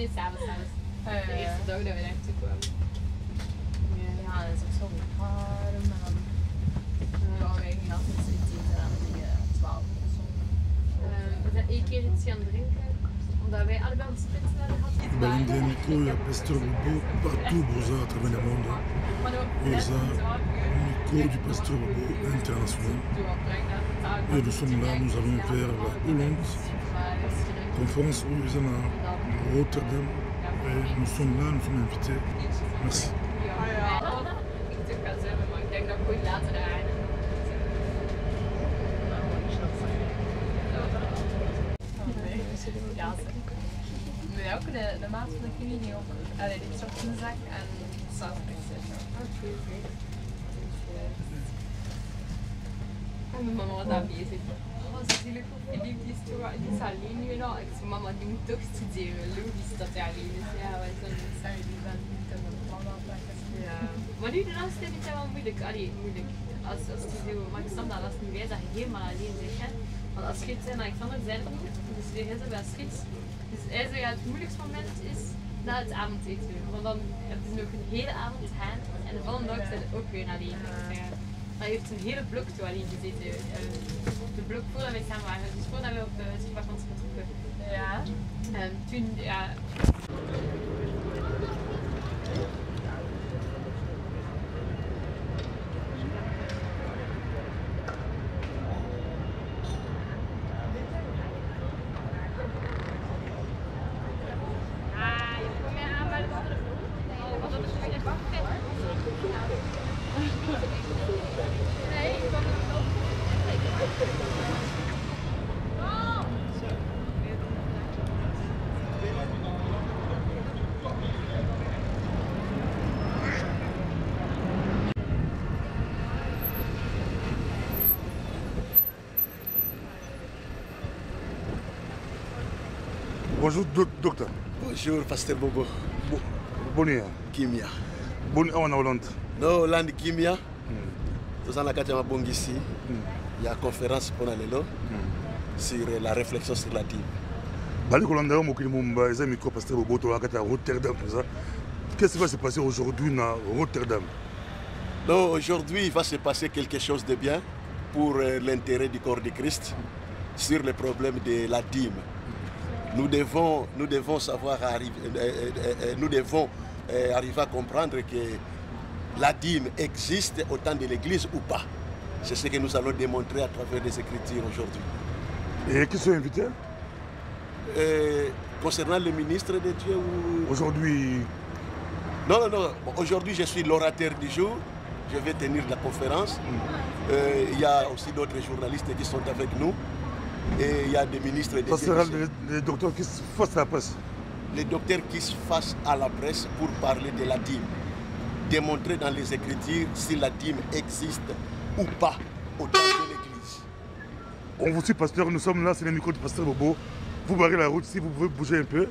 nee, s'avonds. De eerste dag dat we daar naartoe kwamen. Ja, dat is ook zo warm. En dan gaan wij hier altijd iets eten aan die 12 of zo. We zijn één keer iets gaan drinken, omdat wij allebei een spitsen hadden gehad. Belinda e Nico e a Pastor Bobo partout brusa à travers le monde. Et ça, Nico du Pastor Bobo international. Et nous sommes là, nous allons vers la Hollande. Conférence où nous sommes à Rotterdam. Et nous sommes là, nous sommes invités. Merci. Ik denk dat ze hebben, maar ik denk dat ik ooit later rijden. Ja, maar ook de maat van de knie die ook, die heeft zo'n zak en sauspress. En mijn mama was daar bezig. Oh, ze zielig voor Philippe, die is alleen nu nog. Ik zei, mama, die moet toch studeren. Logisch dat hij alleen is. Ja, wij zijn sorry, die zijn niet aan de plan afleggen. Ja. Maar nu de laatste tijd is het wel moeilijk. Allee, moeilijk. Als die zo, maar ik snap dat als het niet wij dat je helemaal alleen bent. Hè. Want als Schiet en Alexander zijn er niet, dus hij is er bij Schiet. Dus hij zegt dat het moeilijkste moment is na het avondeten. Want dan heb je nog een hele avond gaan en de volgende dag zijn ze ook weer alleen. Ja. Hij heeft een hele blok toe alleen gezeten. De blok voordat wij samen waren, dus voordat we op skivakantie vertrokken. Ja. En toen, ja. Bonjour, docteur. Bonjour, Pasteur Bobo. Bonjour. Kimia. Bonjour en Hollande. No, Hollande Kimia. Nous allons à Bong ici. Il y a une conférence pour Lelo sur la réflexion sur la dîme. Qu'est-ce qui va se passer aujourd'hui à Rotterdam? Non, aujourd'hui, il va se passer quelque chose de bien pour l'intérêt du corps de Christ sur le problème de la dîme. Nous devons savoir arriver à comprendre que la dîme existe au temps de l'Église ou pas. C'est ce que nous allons démontrer à travers les Écritures aujourd'hui. Et qui sont invités? Concernant le ministre de Dieu ou... Aujourd'hui? Non. Aujourd'hui, je suis l'orateur du jour. Je vais tenir la conférence. Il y a aussi d'autres journalistes qui sont avec nous. Et il y a des ministres et des... Ça sera les docteurs qui se fassent à la presse? Les docteurs qui se fassent à la presse pour parler de la dîme. Démontrer dans les Écritures si la dîme existe ou pas au temps de l'Église. On vous suit, pasteur. Nous sommes là, c'est le micro du pasteur Bobo. Vous barrez la route si vous pouvez bouger un peu.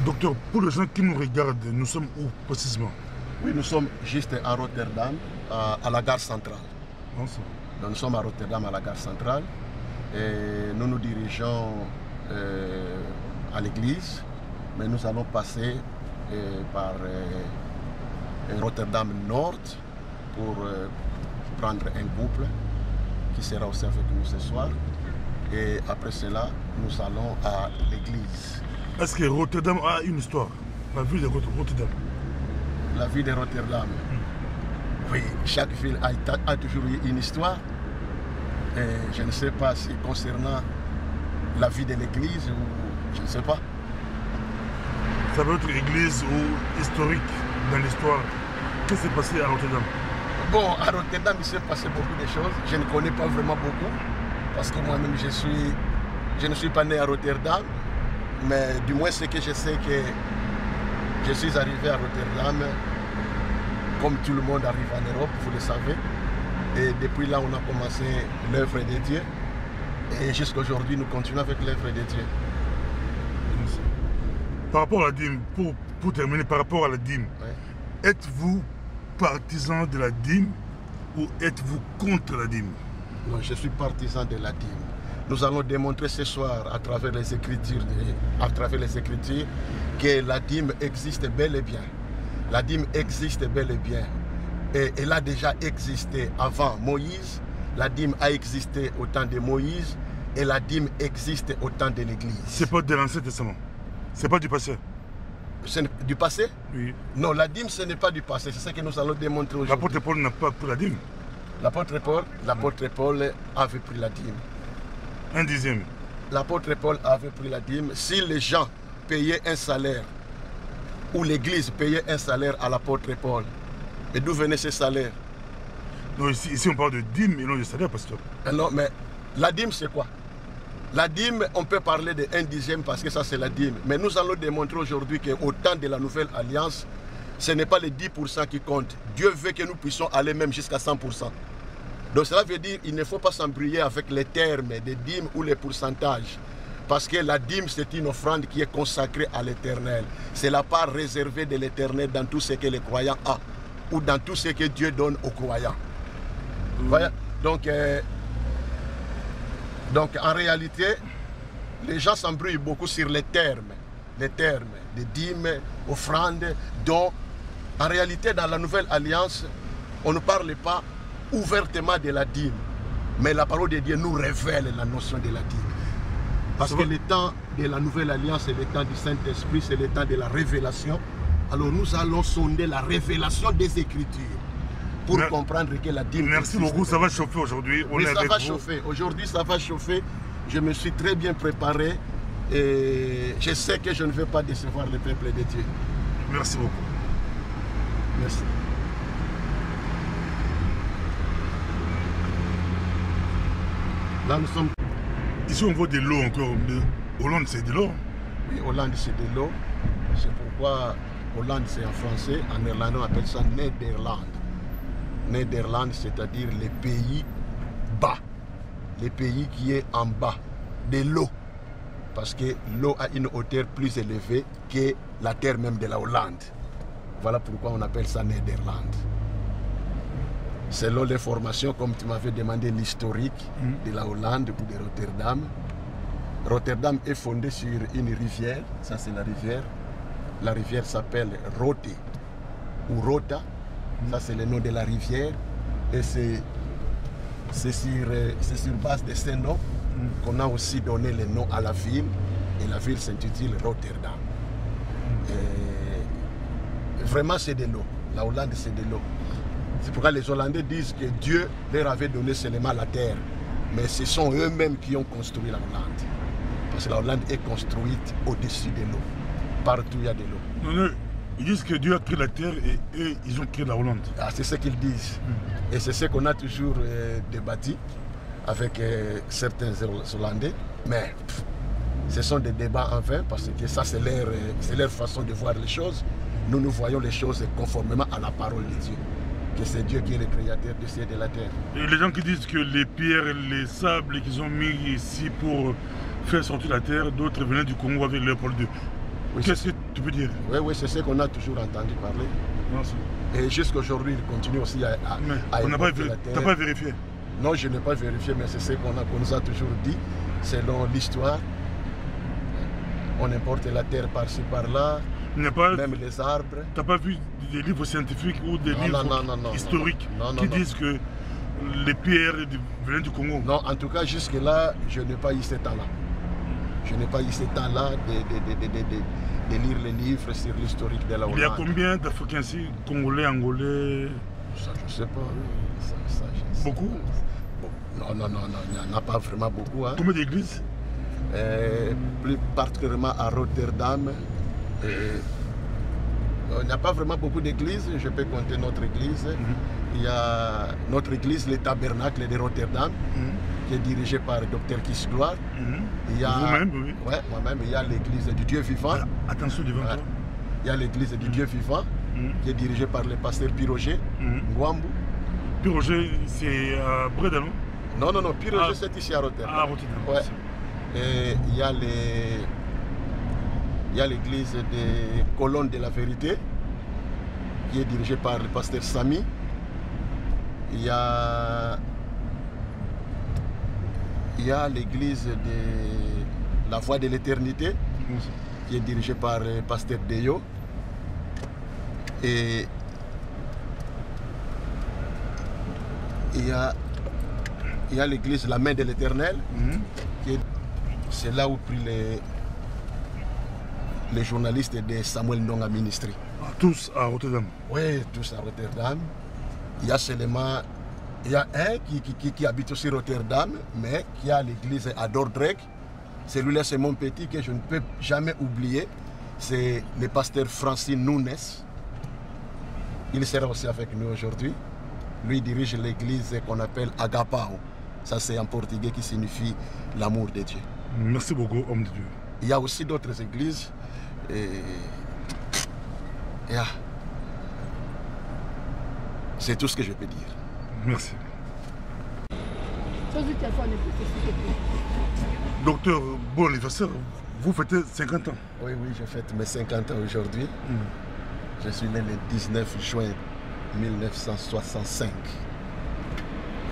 Docteur, pour les gens qui nous regardent, nous sommes où précisément? Oui, nous sommes juste à Rotterdam, à la gare centrale. Donc, nous sommes à Rotterdam, à la gare centrale, et nous nous dirigeons à l'église, mais nous allons passer par Rotterdam Nord pour prendre un couple qui sera aussi avec nous ce soir. Et après cela, nous allons à l'église. Est-ce que Rotterdam a une histoire? La ville de Rotterdam? La ville de Rotterdam. Oui, chaque ville a toujours eu une histoire. Et je ne sais pas si concernant la vie de l'église ou je ne sais pas. Ça peut être église ou historique dans l'histoire. Qu'est-ce qui s'est passé à Rotterdam? Bon, à Rotterdam, il s'est passé beaucoup de choses. Je ne connais pas vraiment beaucoup. Parce que moi-même, je ne suis pas né à Rotterdam. Mais du moins, ce que je sais que je suis arrivé à Rotterdam, comme tout le monde arrive en Europe, vous le savez. Et depuis là, on a commencé l'œuvre de Dieu. Et jusqu'à aujourd'hui, nous continuons avec l'œuvre de Dieu. Par rapport à la dîme, pour terminer, par rapport à la dîme, Ouais. êtes-vous partisan de la dîme ou êtes-vous contre la dîme? Non, je suis partisan de la dîme. Nous allons démontrer ce soir à travers les Écritures, que la dîme existe bel et bien. La dîme existe bel et bien. Et elle a déjà existé avant Moïse. La dîme a existé au temps de Moïse. Et la dîme existe au temps de l'Église. C'est pas de l'Ancien Testament. C'est pas du passé. C'est du passé? Oui. Non, la dîme, ce n'est pas du passé. C'est ça que nous allons démontrer aujourd'hui. L'apôtre Paul n'a pas pris la dîme. L'apôtre Paul avait pris la dîme. Un dixième. L'apôtre Paul avait pris la dîme. Si les gens payaient un salaire, ou l'Église payait un salaire à l'apôtre Paul, et d'où venait ce salaire? Non, ici on parle de dîme et non de salaire, pasteur. Non, mais la dîme, c'est quoi? La dîme, on peut parler de 1 dixième parce que ça, c'est la dîme. Mais nous allons démontrer aujourd'hui qu'au temps de la Nouvelle Alliance, ce n'est pas les 10% qui comptent. Dieu veut que nous puissions aller même jusqu'à 100%. Donc cela veut dire qu'il ne faut pas s'embrouiller avec les termes des dîmes ou les pourcentages. Parce que la dîme, c'est une offrande qui est consacrée à l'Éternel. C'est la part réservée de l'Éternel dans tout ce que les croyants ont ou dans tout ce que Dieu donne aux croyants. Voilà. Donc en réalité, les gens s'embrouillent beaucoup sur les termes de dîmes, offrandes, dont en réalité dans la Nouvelle Alliance, on ne parle pas ouvertement de la dîme, mais la parole de Dieu nous révèle la notion de la dîme. Parce que le temps de la Nouvelle Alliance, c'est le temps du Saint-Esprit, c'est le temps de la révélation. Alors nous allons sonder la révélation des Écritures pour comprendre que la dîme... Merci beaucoup, ça va chauffer aujourd'hui. Oui, ça va chauffer. Aujourd'hui, ça va chauffer. Je me suis très bien préparé et je sais que je ne vais pas décevoir le peuple de Dieu. Merci beaucoup. Merci. Là, nous sommes... Ici, on voit de l'eau encore. Hollande, c'est de l'eau. Oui, Hollande, c'est de l'eau. C'est pourquoi Hollande, c'est en français. En néerlandais, on appelle ça Nederland. Nederland, c'est-à-dire les pays bas. Les pays qui est en bas de l'eau. Parce que l'eau a une hauteur plus élevée que la terre même de la Hollande. Voilà pourquoi on appelle ça Nederland. Selon les formations, comme tu m'avais demandé l'historique de la Hollande ou de Rotterdam, Rotterdam est fondée sur une rivière, ça c'est la rivière. La rivière s'appelle Rotte ou Rota, ça c'est le nom de la rivière. Et c'est sur base de ce nom qu'on a aussi donné le nom à la ville. Et la ville s'intitule Rotterdam. Et vraiment c'est de l'eau, la Hollande c'est de l'eau. C'est pourquoi les Hollandais disent que Dieu leur avait donné seulement la terre. Mais ce sont eux-mêmes qui ont construit la Hollande. Parce que la Hollande est construite au-dessus de l'eau. Partout il y a de l'eau. Non, non, ils disent que Dieu a créé la terre et eux, ils ont créé la Hollande. Ah, c'est ce qu'ils disent. Et c'est ce qu'on a toujours débattu avec certains Hollandais. Mais ce sont des débats en vain parce que ça c'est leur façon de voir les choses. Nous voyons les choses conformément à la parole de Dieu. Que c'est Dieu qui est le créateur du ciel et de la terre. Et les gens qui disent que les pierres et les sables qu'ils ont mis ici pour faire sortir la terre, d'autres venaient du Congo avec Léopold II. Oui, qu'est-ce que tu peux dire? Oui, oui, c'est ce qu'on a toujours entendu parler. Non, et jusqu'à aujourd'hui, il continue aussi à on n'a pas vérifié. Tu n'as pas vérifié? Non, je n'ai pas vérifié, mais c'est ce qu'on nous a toujours dit, selon l'histoire. On importe la terre par-ci, par-là. Même les arbres. Tu n'as pas vu des livres scientifiques ou des livres historiques qui disent que les pierres viennent du Congo? Non, en tout cas, jusque-là, je n'ai pas eu ce temps-là. Je n'ai pas eu ce temps-là de lire les livres sur l'historique de la Hollande. Il y a combien d'Africains ici? Congolais, Angolais? Ça, je ne sais pas. Beaucoup? Non, il n'y en a pas vraiment beaucoup. Hein. Combien d'églises? Plus particulièrement à Rotterdam. Il n'y a pas vraiment beaucoup d'églises, je peux compter notre église. Il y a notre église, le Tabernacle de Rotterdam, qui est dirigé par le Dr Kisgloire. Vous-même, oui. Oui, moi-même. Il y a l'église du Dieu vivant. Attention devant toi. Il y a l'église du Dieu vivant, qui est dirigée par le pasteur Piroger Ngwambu. Piroger, c'est à Breda, non? Non, non, non, Pire, c'est ici à Rotterdam. Ah, Rotterdam. Ouais. Et il y a l'église des Colonnes de la Vérité, qui est dirigée par le pasteur Samy. Il y a l'église de la Voie de l'Éternité, qui est dirigée par le pasteur Deyo. Et il y a l'église La Main de l'Éternel, c'est là où prient les journalistes de Samuel Ndonga Ministry. Tous à Rotterdam? Oui, tous à Rotterdam. Il y a seulement, il y a un qui habite aussi Rotterdam, mais qui a l'église à Dordrecht. Celui-là, c'est mon petit que je ne peux jamais oublier. C'est le pasteur Francis Nunes. Il sera aussi avec nous aujourd'hui. Lui dirige l'église qu'on appelle Agapao. Ça, c'est en portugais qui signifie l'amour de Dieu. Merci beaucoup, homme de Dieu. Il y a aussi d'autres églises. C'est tout ce que je peux dire. Merci. Docteur, bon anniversaire. Vous fêtez 50 ans. Oui, oui, je fête mes 50 ans aujourd'hui. Je suis né le 19 juin 1965.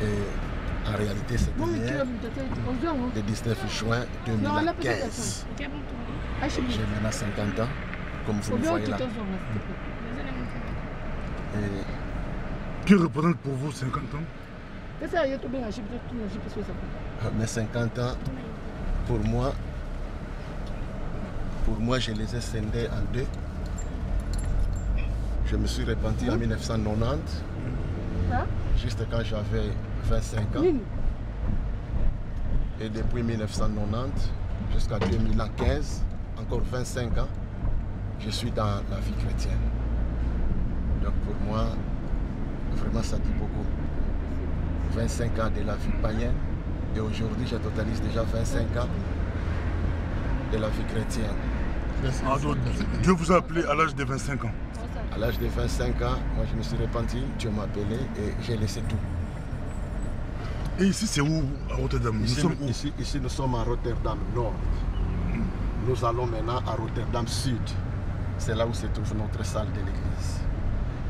Et en réalité, c'était hier, le 19 juin 2015. J'ai maintenant 50 ans, comme vous le voyez là. Que représente pour vous 50 ans? Mes 50 ans, pour moi, je les ai scindés en deux. Je me suis repenti en 1990, juste quand j'avais 25 ans. Et depuis 1990 jusqu'à 2015, encore 25 ans, je suis dans la vie chrétienne. Donc pour moi, vraiment ça dit beaucoup. 25 ans de la vie païenne et aujourd'hui je totalise déjà 25 ans de la vie chrétienne. Ah, donc, Dieu vous a appelé à l'âge de 25 ans. À l'âge de 25 ans, moi je me suis repenti, Dieu m'a appelé et j'ai laissé tout. Et ici c'est où à Rotterdam? Ici nous sommes à Rotterdam Nord. Nous allons maintenant à Rotterdam Sud. C'est là où se trouve notre salle de l'église.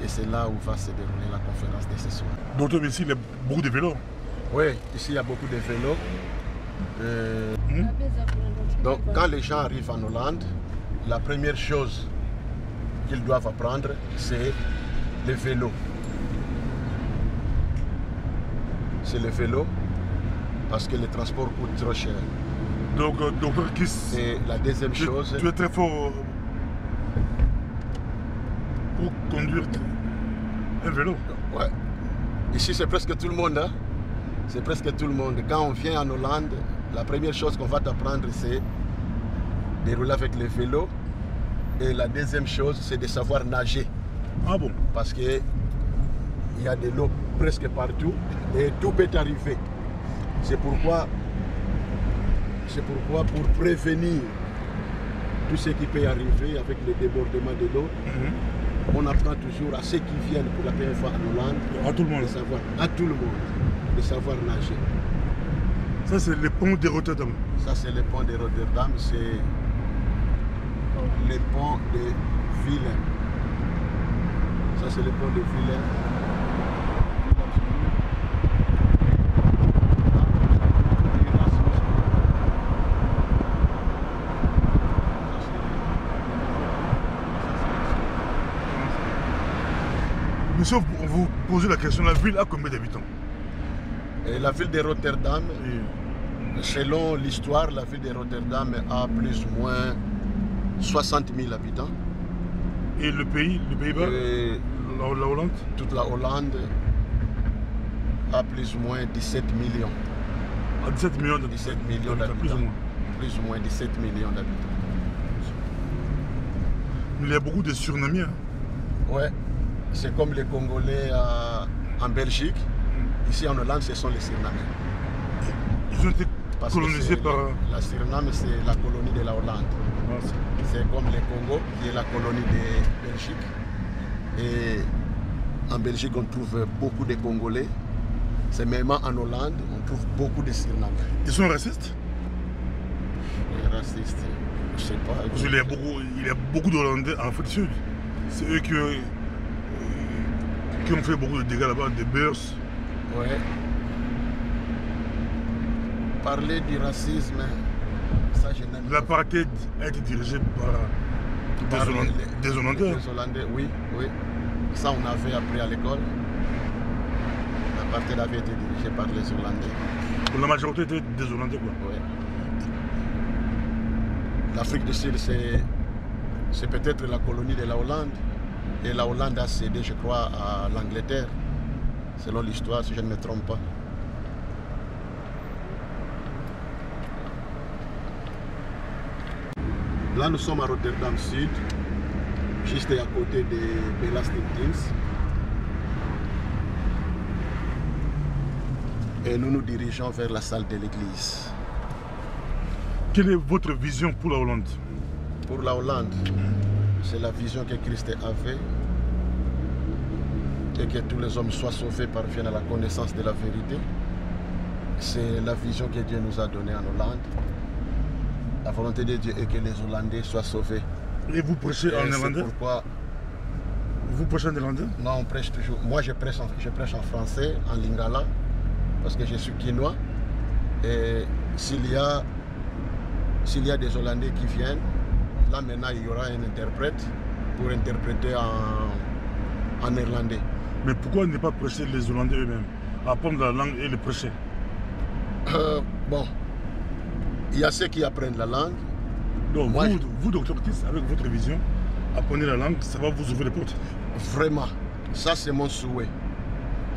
Et c'est là où va se dérouler la conférence de ce soir. Donc ici il y a beaucoup de vélos? Oui, ici il y a beaucoup de vélos. Donc quand les gens arrivent en Hollande, la première chose qu'ils doivent apprendre, c'est le vélo. C'est le vélo, parce que le transport coûte trop cher. Donc, docteur Kiss, et la deuxième chose... Tu es très fort pour conduire un vélo? Ouais. Ici, c'est presque tout le monde. Hein? C'est presque tout le monde. Quand on vient en Hollande, la première chose qu'on va t'apprendre, c'est de rouler avec le vélo. Et la deuxième chose, c'est de savoir nager. Ah bon? Parce qu'il y a de l'eau presque partout et tout peut arriver. C'est pourquoi, pour prévenir tout ce qui peut arriver avec le débordement de l'eau, on apprend toujours à ceux qui viennent pour la première fois en Hollande, à tout le monde, de savoir nager. Ça c'est le pont de Rotterdam. Ça c'est le pont de Rotterdam, c'est le pont de Willem. Ça c'est le pont de Willem. Monsieur, on vous pose la question, la ville a combien d'habitants? La ville de Rotterdam, selon l'histoire, la ville de Rotterdam a plus ou moins 60 000 habitants. Et le Pays-Bas, la Hollande? Toute la Hollande a plus ou moins 17 millions. Ah, 17 millions d'habitants. Plus ou moins. Plus ou moins 17 millions d'habitants. Il y a beaucoup de surnommés. Ouais. C'est comme les Congolais en Belgique. Ici en Hollande, ce sont les Surinamés. Ils ont été colonisés par... La Suriname, c'est la colonie de la Hollande. Ah, c'est comme le Congo, qui est la colonie de Belgique. Et en Belgique, on trouve beaucoup de Congolais. C'est même en Hollande, on trouve beaucoup de Surinames. Ils sont racistes? Les racistes, je sais pas. Parce qu'il y a beaucoup d'Hollandais en Afrique du Sud. C'est eux qui ont fait beaucoup de dégâts là-bas, des beurs. Ouais. Parler du racisme, ça je n'aime pas. L'apartheid a été dirigé par des Hollandais. Des Hollandais, oui, oui. Ça on avait appris à l'école. L'apartheid avait été dirigé par les Hollandais. La majorité était des Hollandais, quoi. Oui. L'Afrique du Sud, c'est peut-être la colonie de la Hollande. Et la Hollande a cédé, je crois, à l'Angleterre, selon l'histoire, si je ne me trompe pas. Là, nous sommes à Rotterdam Sud, juste à côté de Belastingdienst. Et nous nous dirigeons vers la salle de l'église. Quelle est votre vision pour la Hollande? Pour la Hollande, c'est la vision que Christ avait, et que tous les hommes soient sauvés, parviennent à la connaissance de la vérité. C'est la vision que Dieu nous a donnée en Hollande. La volonté de Dieu est que les Hollandais soient sauvés. Et vous prêchez en néerlandais? Pourquoi? Vous prêchez en néerlandais? Non, on prêche toujours. Moi, je prêche en français, en lingala, parce que je suis quinois. Et s'il y a des Hollandais qui viennent, là maintenant il y aura un interprète pour interpréter en néerlandais. Mais pourquoi ne pas prêcher les Hollandais eux-mêmes? Apprendre la langue et le prêcher? Bon, il y a ceux qui apprennent la langue. Donc moi, vous, docteur Kiss, avec votre vision, apprenez la langue, ça va vous ouvrir les portes. Vraiment, ça c'est mon souhait.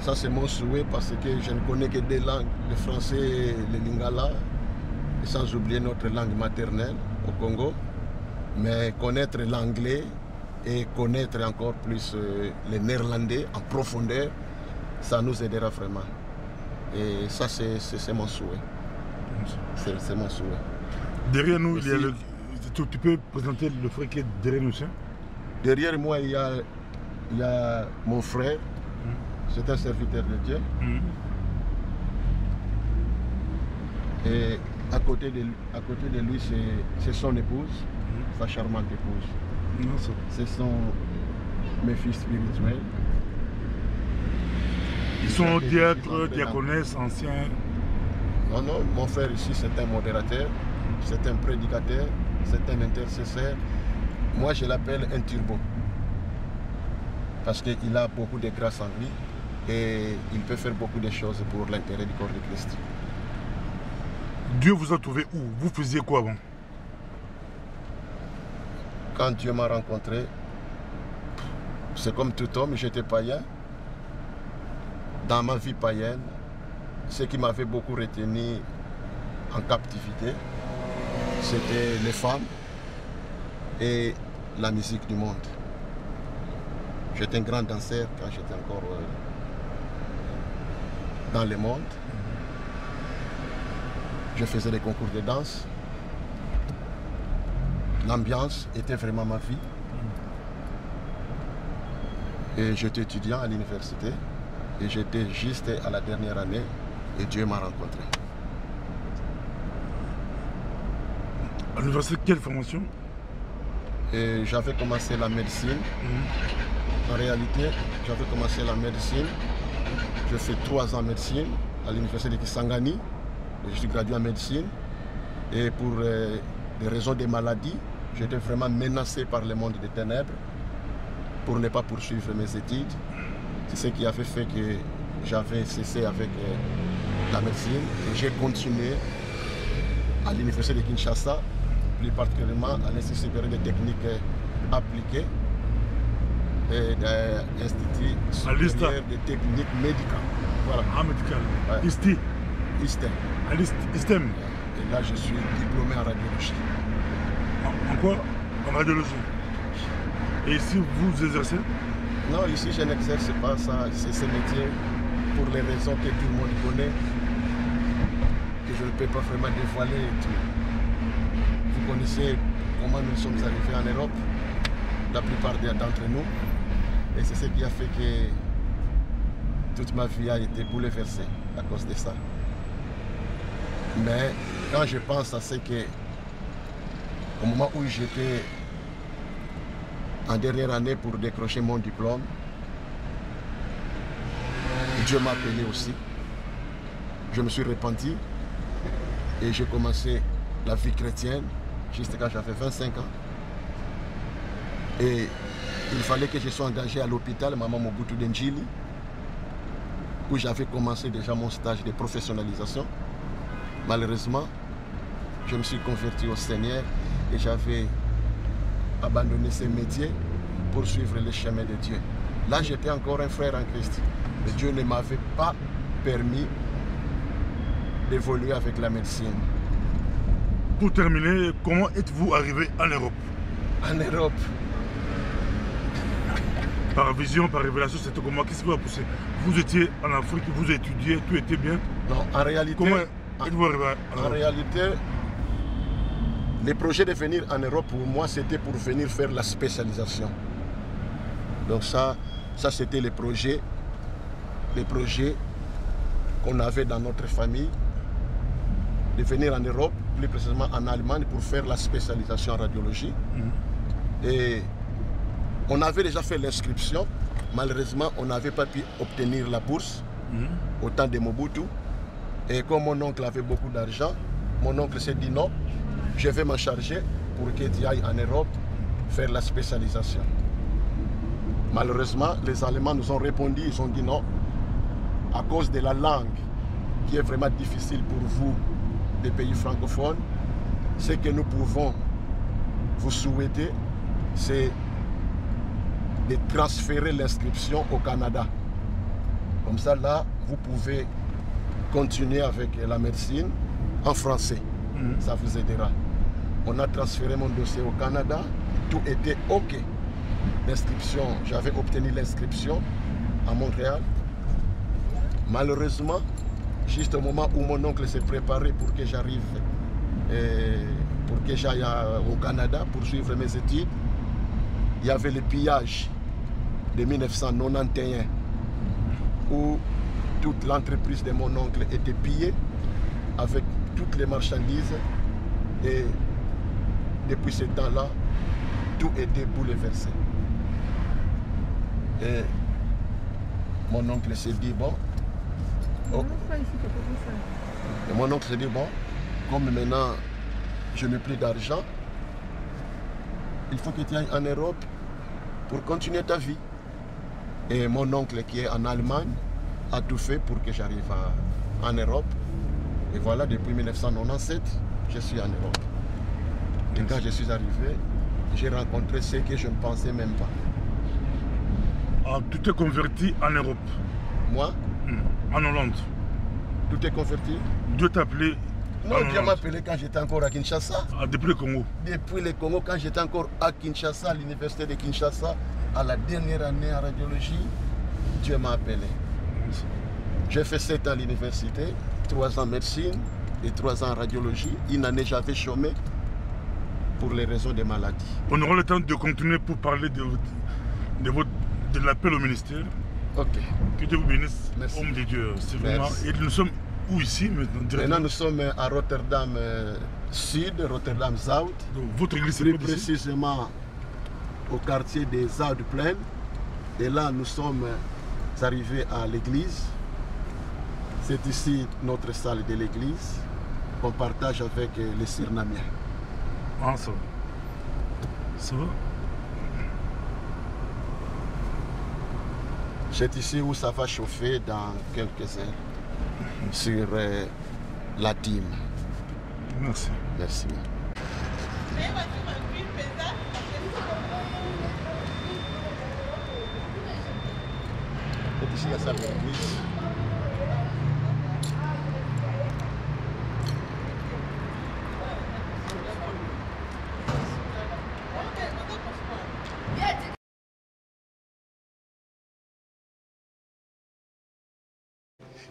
Ça c'est mon souhait parce que je ne connais que deux langues, le français et le lingala, et sans oublier notre langue maternelle au Congo. Mais connaître l'anglais et connaître encore plus le néerlandais en profondeur, ça nous aidera vraiment. Et ça c'est mon souhait. C'est mon souhait. Derrière nous, il y a le... Tu peux présenter le frère qui est derrière nous? Derrière moi, il y a mon frère. C'est un serviteur de Dieu. Et à côté de lui, c'est son épouse, sa charmante épouse. Ce sont mes fils spirituels. Ils sont diacres, diaconesses, anciens. Non, non, mon frère ici, c'est un modérateur, c'est un prédicateur, c'est un intercesseur. Moi, je l'appelle un turbo. Parce qu'il a beaucoup de grâce en lui et il peut faire beaucoup de choses pour l'intérêt du corps de Christ. Dieu vous a trouvé où? Vous faisiez quoi avant? Quand Dieu m'a rencontré, c'est comme tout homme, j'étais païen. Dans ma vie païenne, ce qui m'avait beaucoup retenu en captivité, c'était les femmes et la musique du monde. J'étais un grand danseur quand j'étais encore dans le monde. Je faisais des concours de danse. L'ambiance était vraiment ma vie. Et j'étais étudiant à l'université. Et j'étais juste à la dernière année et Dieu m'a rencontré. À l'université, quelle formation? J'avais commencé la médecine. En réalité, j'avais commencé la médecine. J'ai fait 3 ans en médecine à l'université de Kisangani. Je suis gradué en médecine. Et pour des raisons de maladie, j'étais vraiment menacé par le monde des ténèbres pour ne pas poursuivre mes études. C'est ce qui avait fait que j'avais cessé avec la médecine. Et j'ai continué à l'université de Kinshasa, plus particulièrement à l'Institut supérieur des techniques appliquées et l'Institut supérieur des techniques médicales. Voilà. Ah, médical. Ouais. ISTEM. ISTEM. Et là, je suis diplômé en radiologie. En quoi? En radiologie. Et ici, vous exercez? Non, ici, je n'exerce pas ça. C'est ce métier pour les raisons que tout le monde connaît, que je ne peux pas vraiment dévoiler. Vous connaissez comment nous sommes arrivés en Europe, la plupart d'entre nous. Et c'est ce qui a fait que toute ma vie a été bouleversée. à cause de ça. Mais quand je pense à ce que, au moment où j'étais en dernière année pour décrocher mon diplôme, Dieu m'a appelé aussi. Je me suis repenti et j'ai commencé la vie chrétienne juste quand j'avais 25 ans. Et il fallait que je sois engagé à l'hôpital Maman Mobutu d'Ndjili, où j'avais commencé déjà mon stage de professionnalisation. Malheureusement, je me suis converti au Seigneur et j'avais abandonné ce métier pour suivre le chemin de Dieu. Là, j'étais encore un frère en Christ. Mais Dieu ne m'avait pas permis d'évoluer avec la médecine. Pour terminer, comment êtes-vous arrivé en Europe? En Europe. Par vision, par révélation, c'était comment? Qu'est-ce qui vous a poussé? Vous étiez en Afrique, vous étudiez, tout était bien? Non, en réalité... Comment êtes-vous arrivé en Europe? En réalité, le projet de venir en Europe, pour moi, c'était pour venir faire la spécialisation. Donc ça c'était le projet qu'on avait dans notre famille, de venir en Europe, plus précisément en Allemagne, pour faire la spécialisation en radiologie. Et on avait déjà fait l'inscription. Malheureusement, on n'avait pas pu obtenir la bourse au temps de Mobutu. Et comme mon oncle avait beaucoup d'argent, mon oncle s'est dit non, je vais m'en charger pour que tu ailles en Europe faire la spécialisation. Malheureusement, les Allemands nous ont répondu, ils ont dit non, à cause de la langue qui est vraiment difficile pour vous, des pays francophones. Ce que nous pouvons vous souhaiter, c'est de transférer l'inscription au Canada. Comme ça, là, vous pouvez continuer avec la médecine en français. Ça vous aidera. On a transféré mon dossier au Canada. Tout était OK. L'inscription, j'avais obtenu l'inscription à Montréal. Malheureusement, juste au moment où mon oncle s'est préparé pour que j'arrive, pour que j'aille au Canada pour suivre mes études, il y avait le pillage de 1991 où toute l'entreprise de mon oncle était pillée avec toutes les marchandises, et depuis ce temps-là, tout était bouleversé. Et mon oncle s'est dit, bon, et mon oncle s'est dit, bon, comme maintenant je n'ai plus d'argent, il faut que tu ailles en Europe pour continuer ta vie. Et mon oncle qui est en Allemagne a tout fait pour que j'arrive en Europe. Et voilà, depuis 1997, je suis en Europe. Et quand je suis arrivé, j'ai rencontré ce que je ne pensais même pas. Ah, tu t'es converti en Europe? Moi? En Hollande. Tout est converti? Dieu t'a appelé? Non, Dieu m'a appelé quand j'étais encore à Kinshasa. Ah, depuis le Congo? Depuis le Congo, quand j'étais encore à Kinshasa, à l'université de Kinshasa, à la dernière année en radiologie, Dieu m'a appelé. J'ai fait 7 ans à l'université, 3 ans en médecine et 3 ans en radiologie. Une année, j'avais chômé pour les raisons de maladie. On aura le temps de continuer pour parler de l'appel au ministère. Ok. Que Dieu vous bénisse, merci. Homme de Dieu. C'est vraiment... Et nous sommes où ici maintenant? Maintenant, nous sommes à Rotterdam Sud, Rotterdam Zuid. Donc, votre église, plus précisément au quartier des Zuidplein. Et là, nous sommes arrivés à l'église. C'est ici notre salle de l'église qu'on partage avec les Surinamiens. Ah, ça va. Ça va? C'est ici où ça va chauffer dans quelques heures sur la dîme. Merci. Merci. C'est ici la salle de l'église.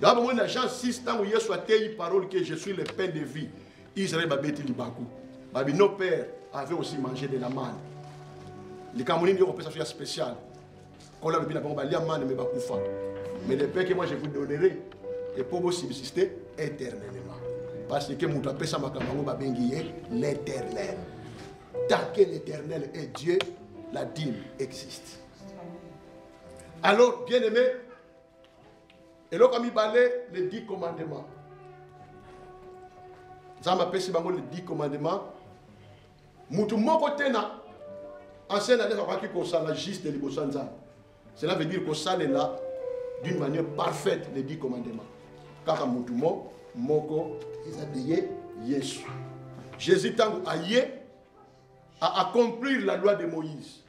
Dans mon agent, 6 ans où il soit parole que je suis le pain de vie. Israël m'a bêté l'Ibakou. Nos pères avaient aussi mangé de la manne. Les Camerounais ont fait ça spécial. Mais le pain que moi je vous donnerai, et pour vous subsister éternellement. Parce que nous avons l'éternel. Tant que l'éternel est Dieu, la dîme existe. Alors, bien aimé, et là, comme il parlait, les 10 commandements. Ça m'appelle si les 10 commandements. Moutou moko tena ancien année ça va qu'on s'en juste de l'Ibosanza. Cela veut dire qu'on s'en est là d'une manière parfaite les 10 commandements. Car moutou moko ils a payé Jésus. Jésus tango aïe à accomplir la loi de Moïse.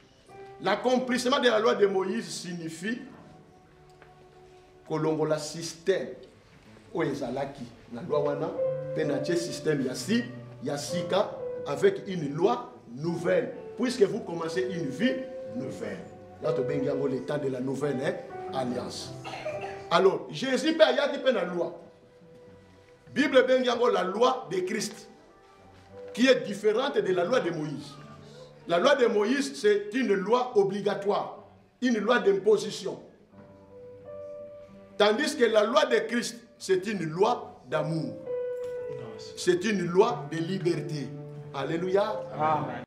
L'accomplissement de la loi de Moïse signifie que l'on a système où ezalaki la loi wana penache système yasi yasika avec une loi nouvelle puisque vous commencez une vie nouvelle. Là tu bengango le temps de la nouvelle alliance. Alors Jésus peut ayati pe la loi. Bible bengango la loi de Christ qui est différente de la loi de Moïse. La loi de Moïse, c'est une loi obligatoire, une loi d'imposition. Tandis que la loi de Christ, c'est une loi d'amour. C'est une loi de liberté. Alléluia. Amen.